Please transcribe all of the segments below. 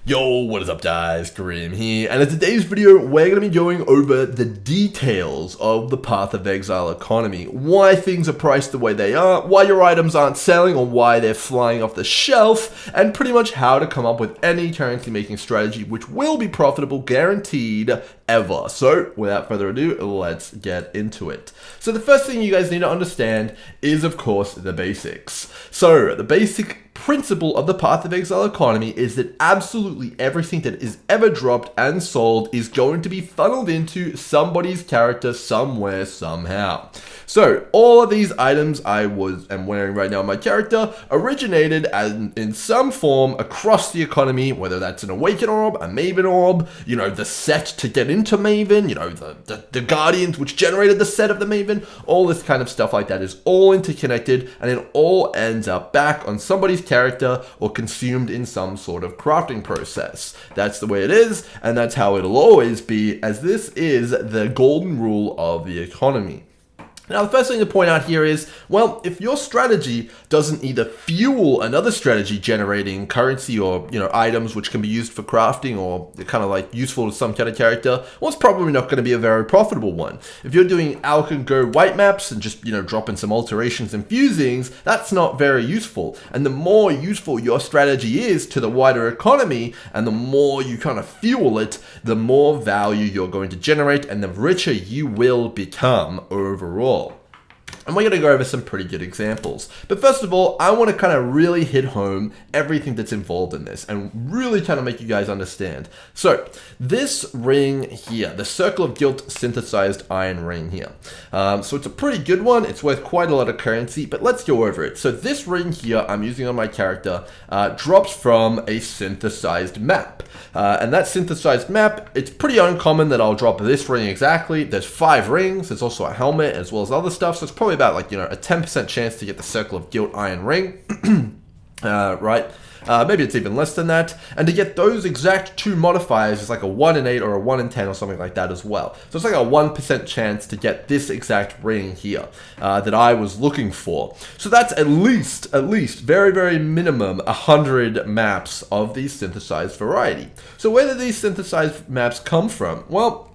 Yo, what is up guys, Grim here, and in today's video we're going to be going over the details of the Path of Exile economy, why things are priced the way they are, why your items aren't selling or why they're flying off the shelf, and pretty much how to come up with any currency making strategy which will be profitable guaranteed ever. So without further ado, let's get into it. So the first thing you guys need to understand is of course the basics. So the basic principle of the Path of Exile economy is that absolutely everything that is ever dropped and sold is going to be funneled into somebody's character somewhere, somehow. So all of these items I am wearing right now on my character originated in some form across the economy, whether that's an Awaken Orb, a Maven Orb, you know, the set to get into Maven, you know, the Guardians which generated the set of the Maven, all this kind of stuff like that is all interconnected, and it all ends up back on somebody's character or consumed in some sort of crafting process. That's the way it is, and that's how it'll always be, as this is the golden rule of the economy. Now, the first thing to point out here is, well, if your strategy doesn't either fuel another strategy generating currency or, you know, items which can be used for crafting or kind of like useful to some kind of character, well, it's probably not going to be a very profitable one. If you're doing Alch and Go white maps and just, you know, dropping some alterations and fusings, that's not very useful. And the more useful your strategy is to the wider economy and the more you kind of fuel it, the more value you're going to generate and the richer you will become overall. And we're going to go over some pretty good examples. But first of all, I want to kind of really hit home everything that's involved in this and really kind of make you guys understand. So this ring here, the Circle of Guilt synthesized iron ring here. So it's a pretty good one. It's worth quite a lot of currency, but let's go over it. So this ring here I'm using on my character drops from a synthesized map. And that synthesized map, it's pretty uncommon that I'll drop this ring exactly. There's 5 rings. There's also a helmet as well as other stuff. So it's probably about like, you know, a 10% chance to get the Circle of Guilt iron ring. Right? Maybe it's even less than that. And to get those exact 2 modifiers is like a 1 in 8 or a 1 in 10 or something like that as well. So it's like a 1% chance to get this exact ring here that I was looking for. So that's at least very, very minimum 100 maps of the synthesized variety. So where do these synthesized maps come from? Well,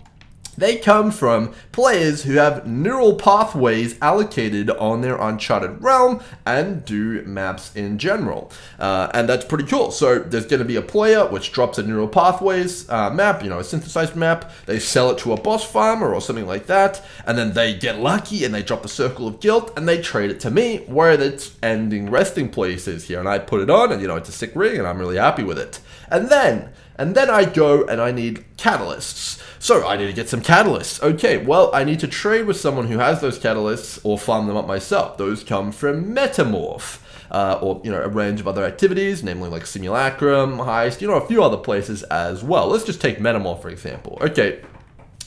they come from players who have neural pathways allocated on their Uncharted realm and do maps in general. And that's pretty cool. So there's going to be a player which drops a neural pathways map, you know, a synthesized map. They sell it to a boss farmer or something like that. And then they get lucky and they drop the Circle of Guilt and they trade it to me where its ending resting place is here. And I put it on and, you know, it's a sick ring and I'm really happy with it. And then I go and I need catalysts. So I need to get some catalysts. Okay, well, I need to trade with someone who has those catalysts or farm them up myself. Those come from Metamorph. Or, you know, a range of other activities, namely like Simulacrum, Heist, you know, a few other places as well. Let's just take Metamorph, for example. Okay,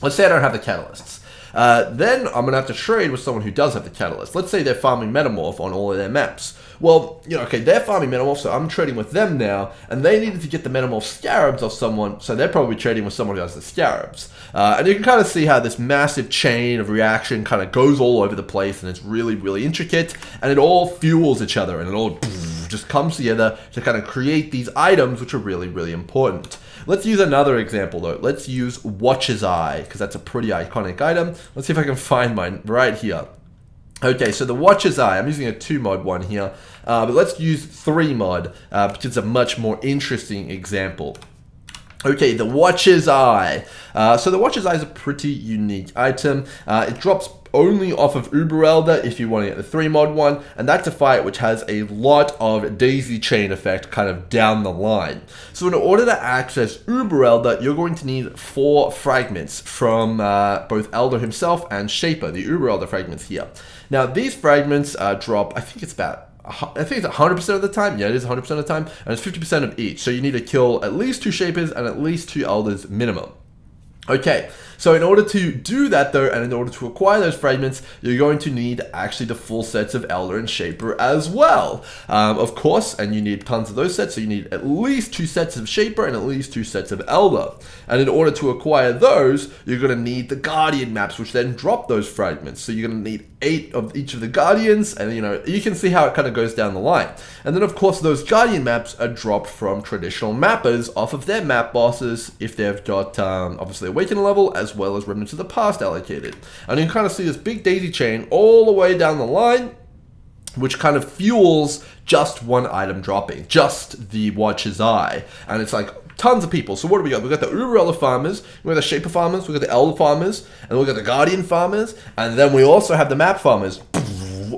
let's say I don't have the catalysts. Then I'm going to have to trade with someone who does have the catalyst. Let's say they're farming Metamorph on all of their maps. Well, you know, okay, they're farming Metamorph, so I'm trading with them now, and they needed to get the Metamorph Scarabs off someone, so they're probably trading with someone who has the Scarabs. And you can kind of see how this massive chain of reaction kind of goes all over the place, and it's really, really intricate, and it all fuels each other, and it all just comes together to kind of create these items, which are really, really important. Let's use another example, though. Let's use Watcher's Eye, because that's a pretty iconic item. Let's see if I can find mine right here. Okay, so the Watcher's Eye, I'm using a 2 mod one here, but let's use 3 mod because it's a much more interesting example. Okay, the Watcher's Eye. So the Watcher's Eye is a pretty unique item. It drops only off of Uber Elder if you want to get the 3 mod one, and that's a fight which has a lot of daisy chain effect kind of down the line. So in order to access Uber Elder, you're going to need 4 fragments from both Elder himself and Shaper, the Uber Elder fragments here. Now these fragments drop, I think it's 100% of the time. Yeah, it is 100% of the time, and it's 50% of each. So you need to kill at least 2 Shapers and at least 2 Elders minimum. Okay, So in order to do that though, and in order to acquire those fragments, you're going to need actually the full sets of Elder and Shaper as well. Of course, and you need tons of those sets, so you need at least 2 sets of Shaper and at least 2 sets of Elder. And in order to acquire those, you're going to need the Guardian maps, which then drop those fragments. So you're going to need 8 of each of the Guardians, and you can see how it kind of goes down the line. And then of course those Guardian maps are dropped from traditional mappers off of their map bosses if they've got obviously Awakening level as well as Remnants of the Past allocated. And you can kind of see this big daisy chain all the way down the line, which kind of fuels just one item dropping, just the Watcher's Eye. And it's like tons of people. So what do we got? We got the Uber Elder farmers, we got the Shaper farmers, we got the Elder farmers, and we got the Guardian farmers, and then we also have the map farmers,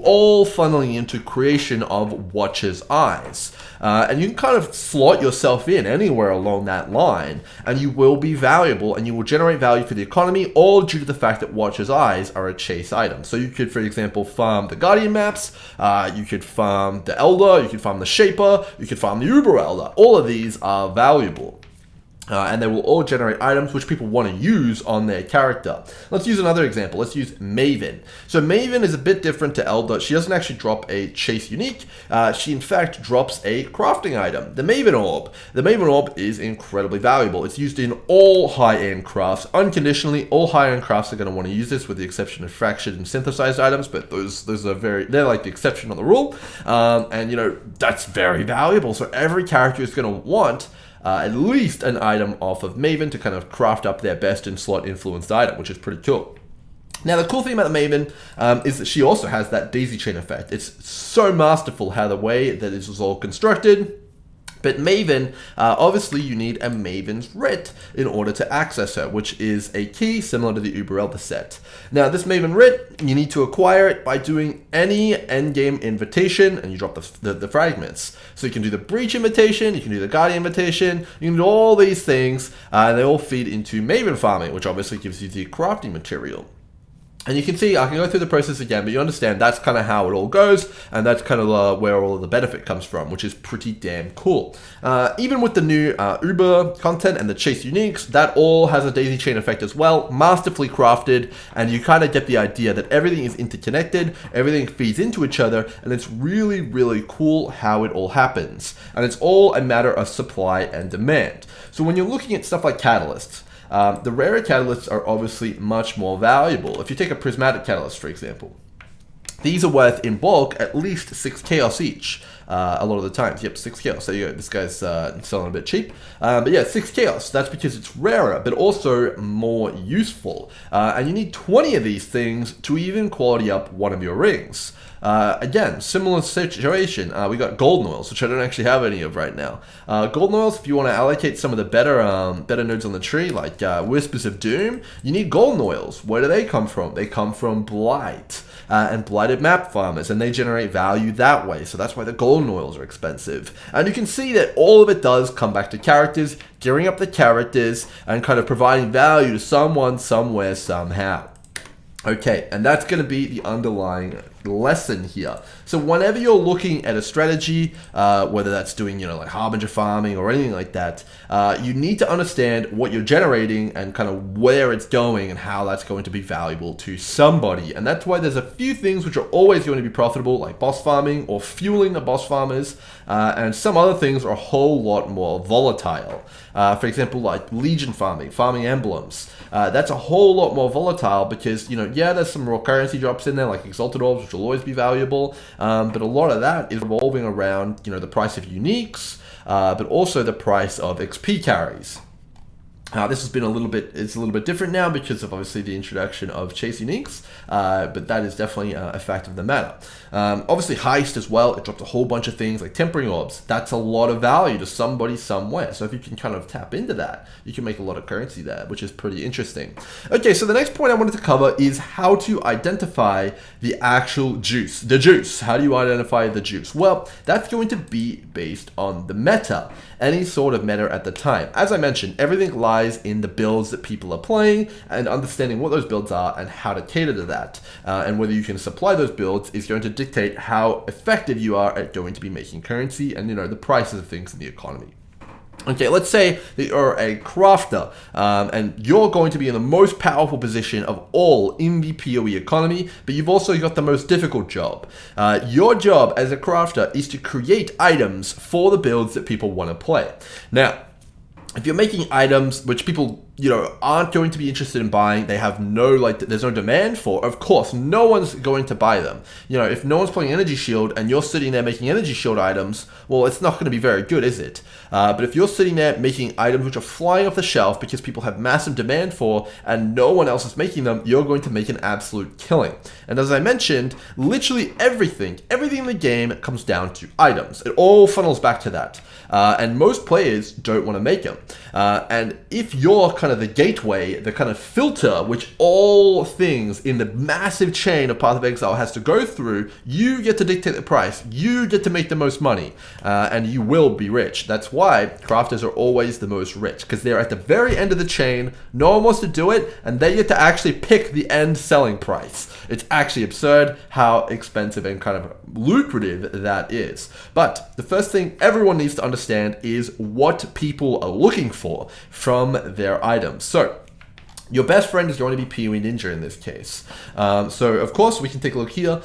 all funneling into creation of Watcher's Eyes. And you can kind of slot yourself in anywhere along that line, and you will be valuable, and you will generate value for the economy, all due to the fact that Watcher's Eyes are a chase item. So you could, for example, farm the Guardian maps, you could farm the Elder, you could farm the Shaper, you could farm the Uber Elder. All of these are valuable. And they will all generate items which people want to use on their character. Let's use another example. Let's use Maven. So Maven is a bit different to Elder. She doesn't actually drop a chase unique. She in fact drops a crafting item, the Maven Orb. The Maven Orb is incredibly valuable. It's used in all high-end crafts. Unconditionally, all high-end crafts are going to want to use this with the exception of fractured and synthesized items, but those are they're like the exception on the rule. And that's very valuable. So every character is going to want at least an item off of Maven to kind of craft up their best in slot influenced item, which is pretty cool. Now, the cool thing about the Maven is that she also has that daisy chain effect. It's so masterful how the way that this was all constructed. But Maven, obviously you need a Maven's Writ in order to access her, which is a key similar to the Uber Elder set. Now this Maven Writ, you need to acquire it by doing any endgame invitation, and you drop the fragments. So you can do the Breach invitation, you can do the Guardian invitation, you can do all these things, and they all feed into Maven farming, which obviously gives you the crafting material. And you can see, I can go through the process again, but you understand that's kind of how it all goes, and that's kind of where all of the benefit comes from, which is pretty damn cool. Even with the new Uber content and the Chase Uniques, that all has a daisy chain effect as well, masterfully crafted, and you kind of get the idea that everything is interconnected, everything feeds into each other, and it's really, really cool how it all happens. And it's all a matter of supply and demand. So when you're looking at stuff like catalysts, the rarer catalysts are obviously much more valuable. If you take a prismatic catalyst, for example, these are worth in bulk at least 6 chaos each. A lot of the times, yep, 6 chaos. So this guy's selling a bit cheap. But yeah, 6 chaos. That's because it's rarer, but also more useful. And you need 20 of these things to even quality up one of your rings. Again, similar situation. We got golden oils, which I don't actually have any of right now. Golden oils, if you want to allocate some of the better nodes on the tree, like Whispers of Doom, you need golden oils. Where do they come from? They come from Blight and Blighted map farmers, and they generate value that way. So that's why the golden oils are expensive. And you can see that all of it does come back to characters, gearing up the characters, and kind of providing value to someone, somewhere, somehow. Okay, and that's going to be the underlying lesson here. So whenever you're looking at a strategy, whether that's doing, like Harbinger farming or anything like that, you need to understand what you're generating and kind of where it's going and how that's going to be valuable to somebody. And that's why there's a few things which are always going to be profitable, like boss farming or fueling the boss farmers, and some other things are a whole lot more volatile. For example, like Legion farming emblems. That's a whole lot more volatile because, yeah, there's some raw currency drops in there, like Exalted Orbs, which will always be valuable, but a lot of that is revolving around, the price of uniques, but also the price of XP carries. This has been it's a little bit different now because of obviously the introduction of Chase Uniques, but that is definitely a fact of the matter. Obviously Heist as well, it dropped a whole bunch of things like Tempering Orbs. That's a lot of value to somebody somewhere. So if you can kind of tap into that, you can make a lot of currency there, which is pretty interesting. Okay, so the next point I wanted to cover is how to identify the actual juice. The juice. How do you identify the juice? Well, that's going to be based on the meta. Any sort of meta at the time. As I mentioned, everything lies in the builds that people are playing and understanding what those builds are and how to cater to that. And whether you can supply those builds is going to dictate how effective you are at going to be making currency and, the prices of things in the economy. Okay, let's say that you're a crafter, and you're going to be in the most powerful position of all in the PoE economy, but you've also got the most difficult job. Your job as a crafter is to create items for the builds that people want to play. Now, if you're making items which people, aren't going to be interested in buying, they have there's no demand for, of course, no one's going to buy them. If no one's playing Energy Shield and you're sitting there making Energy Shield items, well, it's not going to be very good, is it? But if you're sitting there making items which are flying off the shelf because people have massive demand for and no one else is making them, you're going to make an absolute killing. And as I mentioned, literally everything in the game comes down to items. It all funnels back to that. And most players don't want to make them. And if you're kind of the gateway, the kind of filter which all things in the massive chain of Path of Exile has to go through, you get to dictate the price. You get to make the most money, and you will be rich. That's why crafters are always the most rich, because they're at the very end of the chain. No one wants to do it, and they get to actually pick the end selling price. It's actually absurd how expensive and kind of lucrative that is. But the first thing everyone needs to understand is what people are looking for from their items. So your best friend is going to be poe.ninja in this case. So of course we can take a look here.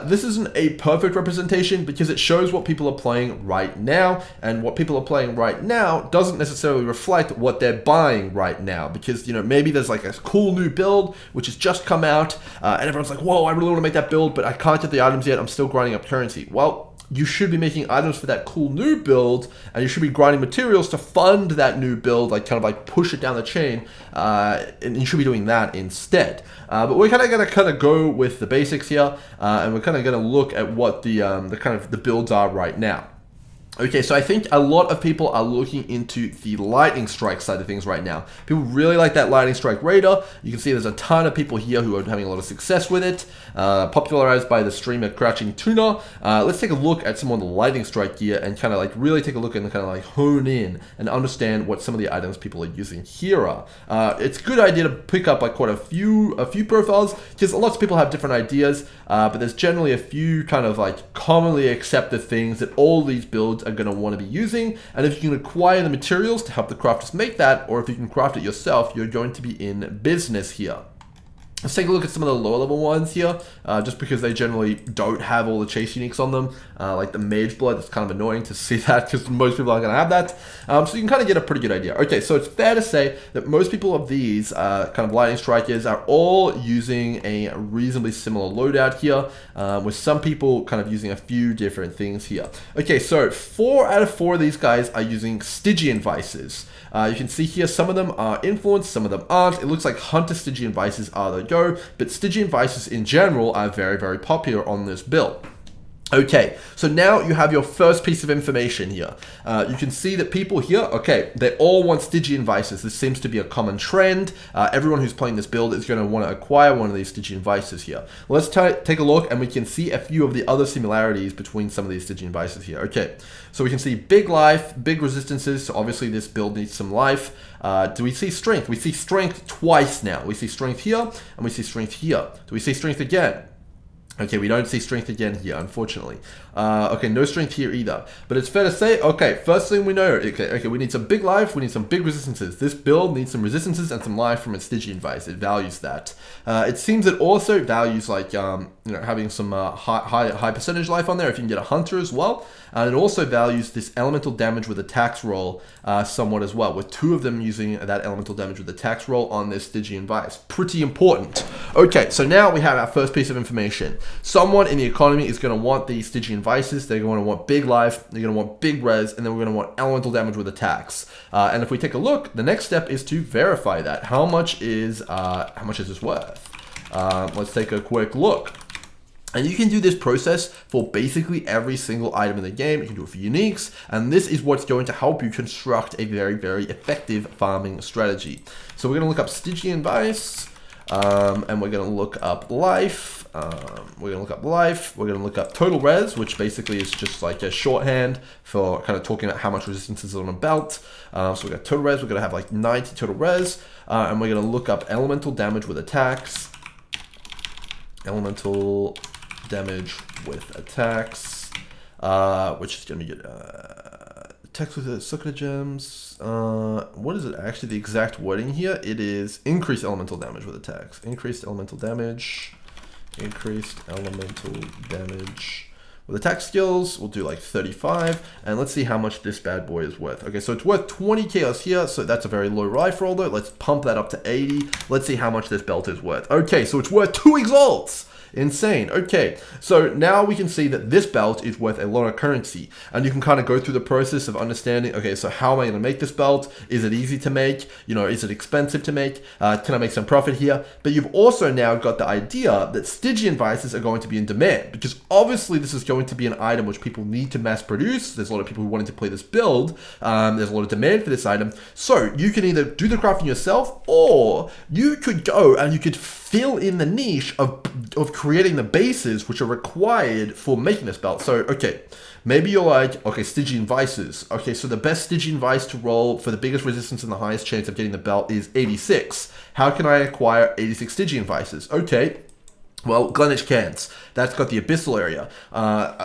This isn't a perfect representation because it shows what people are playing right now, and what people are playing right now doesn't necessarily reflect what they're buying right now, because maybe there's like a cool new build which has just come out, and everyone's like, whoa, I really want to make that build, but I can't get the items yet, I'm still grinding up currency. Well, you should be making items for that cool new build, and you should be grinding materials to fund that new build, like push it down the chain, and you should be doing that instead. But we're kind of gonna go with the basics here, and we're kind of gonna look at what the builds are right now. Okay, so I think a lot of people are looking into the lightning strike side of things right now. People really like that lightning strike raider. You can see there's a ton of people here who are having a lot of success with it, popularized by the streamer Crouching Tuna. Let's take a look at some of the lightning strike gear and kind of really take a look and kind of hone in and understand what some of the items people are using here are. It's a good idea to pick up quite a few profiles, because lots of people have different ideas, but there's generally a few kind of commonly accepted things that all these builds are going to want to be using, and if you can acquire the materials to help the crafters make that, or if you can craft it yourself, you're going to be in business here. Let's take a look at some of the lower level ones here, just because they generally don't have all the chase uniques on them, like the Mage Blood. It's kind of annoying to see that because most people aren't going to have that. So you can kind of get a pretty good idea. Okay, so it's fair to say that most people of these kind of lightning strikers are all using a reasonably similar loadout here, with some people kind of using a few different things here. Okay, so 4 out of 4 of these guys are using Stygian Vices. You can see here some of them are influenced, some of them aren't. It looks like Hunter Stygian Vices are the go, but Stygian Vices in general are very, very popular on this build. Okay, so now you have your first piece of information here. You can see that people here, okay, they all want Stygian Vices. This seems to be a common trend. Everyone who's playing this build is going to want to acquire one of these Stygian Vices here. Let's take a look, and we can see a few of the other similarities between some of these Stygian Vices here. Okay, so we can see big life, big resistances, so obviously this build needs some life. Do we see strength? We see strength twice now. We see strength here, and we see strength here. Do we see strength again? Okay, we don't see strength again here, unfortunately. Okay, no strength here either. But it's fair to say, okay, first thing we know, okay, we need some big life, we need some big resistances. This build needs some resistances and some life from its Stygian Vice. It values that. It seems it also values having some high percentage life on there if you can get a hunter as well. And it also values this elemental damage with attacks roll somewhat as well, with 2 of them using that elemental damage with attacks roll on this Stygian Vice. Pretty important. Okay, so now we have our first piece of information. Someone in the economy is going to want these Stygian Vices. They're going to want big life, they're going to want big res, and then we're going to want elemental damage with attacks. And if we take a look, the next step is to verify that. How much is this worth? Let's take a quick look. And you can do this process for basically every single item in the game. You can do it for uniques, and this is what's going to help you construct a very, very effective farming strategy. So we're going to look up Stygian Vice, and we're going to look up life. We're going to look up life. We're going to look up total res, which basically is just like a shorthand for kind of talking about how much resistance is on a belt. So we've got total res. We're going to have like 90 total res, and we're going to look up elemental damage with attacks. Elemental damage with attacks, which is going to be text with the circular gems. What is it actually? The exact wording here? It is increased elemental damage with attacks. Increased elemental damage. Increased elemental damage. With attack skills, we'll do like 35, and let's see how much this bad boy is worth. Okay, so it's worth 20 chaos here, so that's a very low rifle roll though. Let's pump that up to 80. Let's see how much this belt is worth. Okay, so it's worth 2 exalts. Insane. Okay, so now we can see that this belt is worth a lot of currency, and you can kind of go through the process of understanding, okay, so how am I going to make this belt? Is it easy to make? You know, is it expensive to make? Can I make some profit here? But you've also now got the idea that Stygian vices are going to be in demand, because obviously this is going to be an item which people need to mass produce. There's a lot of people who wanted to play this build. There's a lot of demand for this item. So you can either do the crafting yourself, or you could go and you could fill in the niche of creating the bases which are required for making this belt. So, okay, maybe you're like, okay, Stygian vices. Okay, so the best Stygian vice to roll for the biggest resistance and the highest chance of getting the belt is 86. How can I acquire 86 Stygian vices? Okay. Well, Glennish Cans, that's got the abyssal area.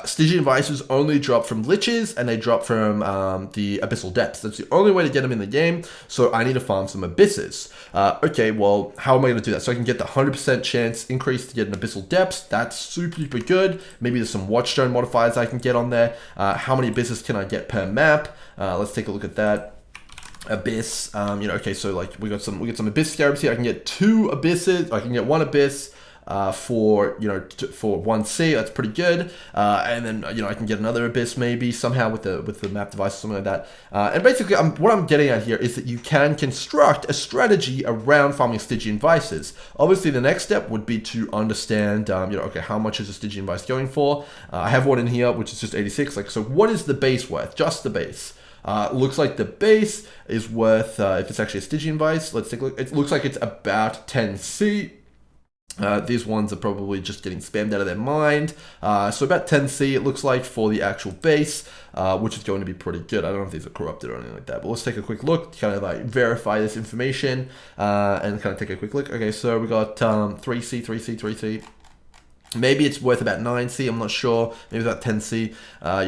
Stygian vices only drop from liches, and they drop from the abyssal depths. That's the only way to get them in the game, so I need to farm some abysses. Okay, well, how am I going to do that? So I can get the 100% chance increase to get an abyssal depths. That's super, super good. Maybe there's some watchstone modifiers I can get on there. How many abysses can I get per map? Let's take a look at that. Abyss, you know, okay, so like we got some abyss scarabs here. I can get 2 abysses. I can get 1 abyss. For, you know, for 1C, that's pretty good. And then, you know, I can get another abyss maybe somehow with the map device or something like that. And basically, what I'm getting at here is that you can construct a strategy around farming Stygian vices. Obviously, the next step would be to understand, you know, okay, how much is a Stygian vice going for? I have one in here, which is just 86. Like, so what is the base worth? Just the base. Looks like the base is worth, if it's actually a Stygian vice, let's take a look. It looks like it's about 10C. These ones are probably just getting spammed out of their mind. So about 10C it looks like for the actual base, which is going to be pretty good. I don't know if these are corrupted or anything like that, but let's take a quick look to kind of like verify this information and kind of take a quick look. Okay, so we got 3C, 3C, 3C. Maybe it's worth about 9C, I'm not sure. Maybe about 10C.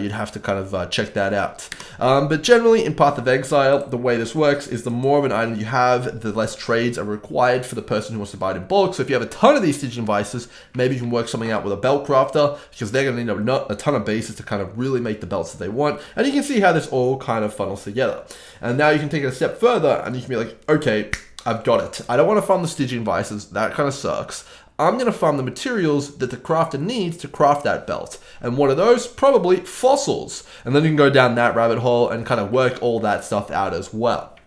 You'd have to kind of check that out. But generally, in Path of Exile, the way this works is the more of an item you have, the less trades are required for the person who wants to buy it in bulk. So if you have a ton of these Stygian vices, maybe you can work something out with a belt crafter, because they're going to need a ton of bases to kind of really make the belts that they want. And you can see how this all kind of funnels together. And now you can take it a step further, and you can be like, okay, I've got it. I don't want to farm the Stygian vices. That kind of sucks. I'm going to farm the materials that the crafter needs to craft that belt. And what are those? Probably fossils. And then you can go down that rabbit hole and kind of work all that stuff out as well.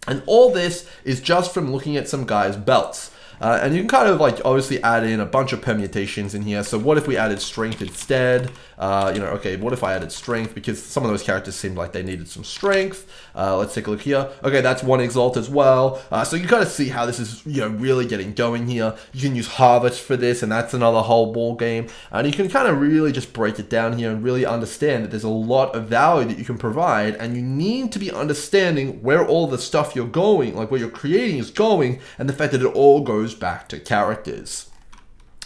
And all this is just from looking at some guys' belts. And you can kind of like obviously add in a bunch of permutations in here. So what if we added strength instead? You know, okay, what if I added strength? Because some of those characters seemed like they needed some strength. Let's take a look here. Okay, that's 1 exalt as well. So you kind of see how this is, you know, really getting going here. You can use harvest for this, and that's another whole ball game. And you can kind of really just break it down here and really understand that there's a lot of value that you can provide, and you need to be understanding where all the stuff you're going, like where you're creating is going, and the fact that it all goes back to characters.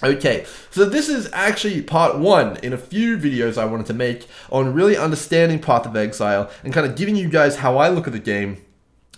Okay, so this is actually part 1 in a few videos I wanted to make on really understanding Path of Exile and kind of giving you guys how I look at the game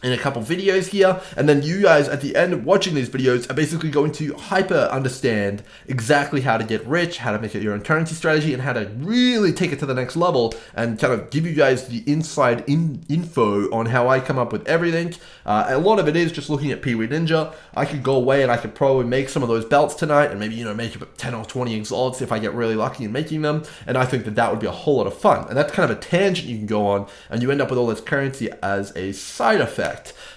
in a couple videos here, and then you guys at the end of watching these videos are basically going to hyper understand exactly how to get rich, how to make it your own currency strategy, and how to really take it to the next level and kind of give you guys the inside info on how I come up with everything. A lot of it is just looking at poe.ninja. I could go away and I could probably make some of those belts tonight and maybe, you know, make 10 or 20 exalts if I get really lucky in making them, and I think that that would be a whole lot of fun. And that's kind of a tangent you can go on, and you end up with all this currency as a side effect.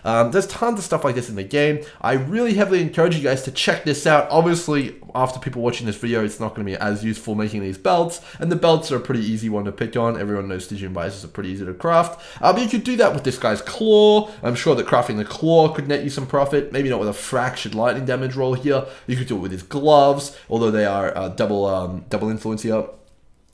There's tons of stuff like this in the game. I really heavily encourage you guys to check this out. Obviously, after people watching this video, it's not going to be as useful making these belts, and the belts are a pretty easy one to pick on. Everyone knows Stygian vices are pretty easy to craft, but you could do that with this guy's claw. I'm sure that crafting the claw could net you some profit. Maybe not with a fractured lightning damage roll here. You could do it with his gloves, although they are double influence here.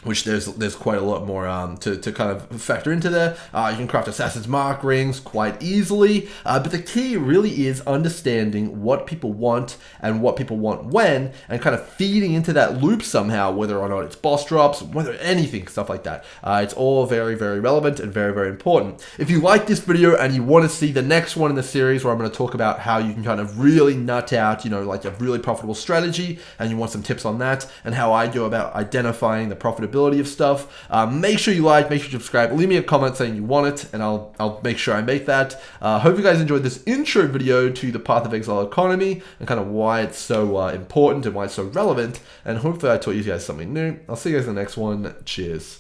which there's quite a lot more to kind of factor into there. You can craft assassin's mark rings quite easily, but the key really is understanding what people want and what people want when, and kind of feeding into that loop somehow, whether or not it's boss drops, whether anything, stuff like that. It's all very, very relevant and very, very important. If you like this video and you want to see the next one in the series where I'm going to talk about how you can kind of really nut out, like a really profitable strategy, and you want some tips on that and how I go about identifying the profitability of stuff, make sure you like, make sure you subscribe, leave me a comment saying you want it, and I'll make sure I make that. Hope you guys enjoyed this intro video to the Path of Exile economy and kind of why it's so important and why it's so relevant, and hopefully I taught you guys something new. I'll see you guys in the next one. Cheers.